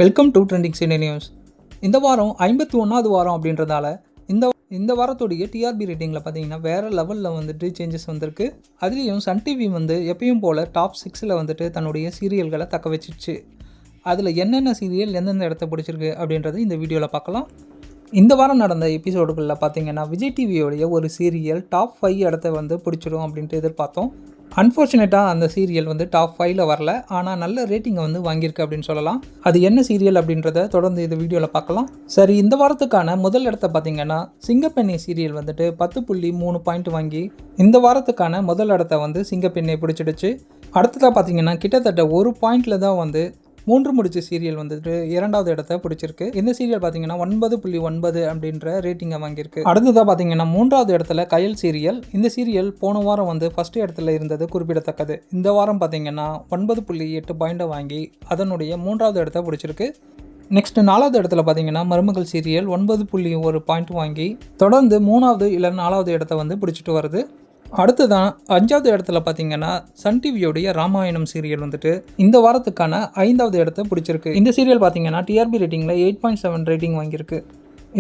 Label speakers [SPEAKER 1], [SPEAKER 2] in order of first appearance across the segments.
[SPEAKER 1] Welcome to trending cine news. இந்த வாரம் 51வது வாரம் அப்படின்றதால இந்த வாரத்துடைய டிஆர்பி ரேட்டிங்கில் பார்த்தீங்கன்னா வேறு லெவலில் வந்துட்டு சேஞ்சஸ் வந்திருக்கு. அதுலேயும் சன் டிவி வந்து எப்பயும் போல் டாப் 6ல் வந்துட்டு தன்னுடைய சீரியல்களை தக்க வச்சிச்சு. அதில் என்னென்ன சீரியல் எந்தெந்த இடத்த பிடிச்சிருக்கு அப்படின்றது இந்த வீடியோவில் பார்க்கலாம். இந்த வாரம் நடந்த எபிசோடுகளில் பார்த்தீங்கன்னா விஜய் டிவியோடைய ஒரு சீரியல் டாப் 5 இடத்த வந்து பிடிச்சிடும் அப்படின்ட்டு எதிர்பார்த்தோம். அன்ஃபார்ச்சுனேட்டாக அந்த சீரியல் வந்து டாப் 5ல் வரல. ஆனால் நல்ல ரேட்டிங்கை வந்து வாங்கியிருக்கு அப்படின்னு சொல்லலாம். அது என்ன சீரியல் அப்படின்றத தொடர்ந்து இந்த வீடியோவில் பார்க்கலாம். சரி, இந்த வாரத்துக்கான முதல் இடத்த பார்த்தீங்கன்னா சிங்கப்பெண்ணை சீரியல் வந்துட்டு 10.3 பாயிண்ட் வாங்கி இந்த வாரத்துக்கான முதல் இடத்த வந்து சிங்கப்பெண்ணை பிடிச்சிடுச்சு. அடுத்ததாக பார்த்தீங்கன்னா கிட்டத்தட்ட 1 பாயிண்டில் தான் வந்து 3 முடிச்ச சீரியல் வந்துட்டு 2வது இடத்த பிடிச்சிருக்கு. இந்த சீரியல் பார்த்தீங்கன்னா 9.9 அப்படின்ற ரேட்டிங்கை வாங்கியிருக்கு. அடுத்ததாக பார்த்தீங்கன்னா 3வது இடத்துல கயல் சீரியல். இந்த சீரியல் போன வாரம் வந்து ஃபர்ஸ்ட் இடத்துல இருந்தது குறிப்பிடத்தக்கது. இந்த வாரம் பார்த்தீங்கன்னா 9.8 பாயிண்டை வாங்கி அதனுடைய 3வது இடத்த பிடிச்சிருக்கு. நெக்ஸ்ட் 4வது இடத்துல பார்த்தீங்கன்னா மருமகள் சீரியல் 9.1 பாயிண்ட் வாங்கி தொடர்ந்து 3வது இல்லை 4வது இடத்த வந்து பிடிச்சிட்டு வருது. அடுத்ததான் 5வது இடத்துல பார்த்தீங்கன்னா சன் டிவியோடைய ராமாயணம் சீரியல் வந்துட்டு இந்த வாரத்துக்கான 5வது இடத்த பிடிச்சிருக்கு. இந்த சீரியல் பார்த்தீங்கன்னா டிஆர்பி ரேட்டிங்கில் 8.7 ரேட்டிங் வாங்கியிருக்கு.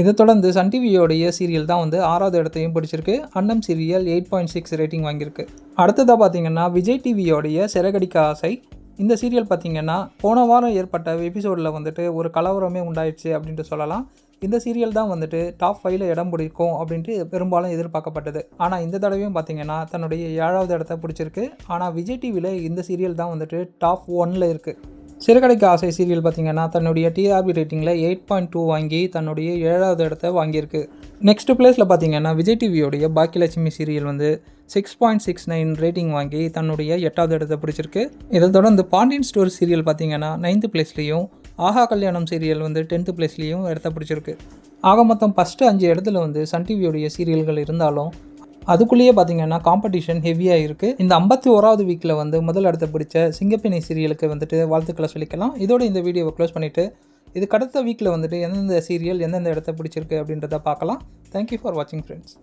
[SPEAKER 1] இதை தொடர்ந்து சன் டிவியோடைய சீரியல் தான் வந்து 6வது இடத்தையும் பிடிச்சிருக்கு. அன்னம் சீரியல் 8.6 ரேட்டிங் வாங்கியிருக்கு. அடுத்ததாக பார்த்தீங்கன்னா விஜய் டிவியோடைய சிறகடிக்க ஆசை. இந்த சீரியல் பார்த்தீங்கன்னா போன வாரம் ஏற்பட்ட எபிசோடில் வந்துட்டு ஒரு கலவரமே உண்டாயிடுச்சு அப்படின்ட்டு சொல்லலாம். இந்த சீரியல் தான் வந்துட்டு டாப் 5ல் இடம் பிடிக்கும் அப்படின்ட்டு பெரும்பாலும் எதிர்பார்க்கப்பட்டது. ஆனால் இந்த தடவையும் பார்த்தீங்கன்னா தன்னுடைய 7வது இடத்த பிடிச்சிருக்கு. ஆனால் விஜய் டிவியில் இந்த சீரியல் தான் வந்துட்டு டாப் 1ல் இருக்குது. சிறகடிக்க ஆசை சீரியல் பார்த்தீங்கன்னா தன்னுடைய டிஆர்பி ரேட்டிங்கில் 8.2 வாங்கி தன்னுடைய 7வது இடத்த வாங்கியிருக்கு. நெக்ஸ்ட் பிளேஸில் பார்த்தீங்கன்னா விஜய் டிவியோடைய பாக்கியலட்சுமி சீரியல் வந்து 6.69 ரேட்டிங் வாங்கி தன்னுடைய 8வது இடத்த பிடிச்சிருக்கு. இதை தொடர்ந்து பாண்டியன் ஸ்டோர் சீரியல் பார்த்தீங்கன்னா 9th பிளேஸ்லேயும் ஆஹா கல்யாணம் சீரியல் வந்து 10th பிளேஸ்லேயும் இடத்த பிடிச்சிருக்கு. ஆக மொத்தம் ஃபஸ்ட்டு 5 இடத்துல வந்து சன் டிவியோடைய சீரியல்கள் இருந்தாலும் அதுக்குள்ளேயே பார்த்தீங்கன்னா காம்படிஷன் ஹெவியாக இருக்குது. இந்த 51வது வீக்கில் வந்து முதல் இடத்த பிடிச்ச சிங்கப்பெண்ணை சீரியலுக்கு வந்துட்டு வாழ்த்துக்களை சொல்லிக்கலாம். இதோட இந்த வீடியோவை க்ளோஸ் பண்ணிவிட்டு இதுக்கு அடுத்த வீக்கில் வந்துட்டு எந்தெந்த சீரியல் எந்தெந்த இடத்த பிடிச்சிருக்கு அப்படின்றத பார்க்கலாம். தேங்க்யூ ஃபார் வாட்சிங் ஃப்ரெண்ட்ஸ்.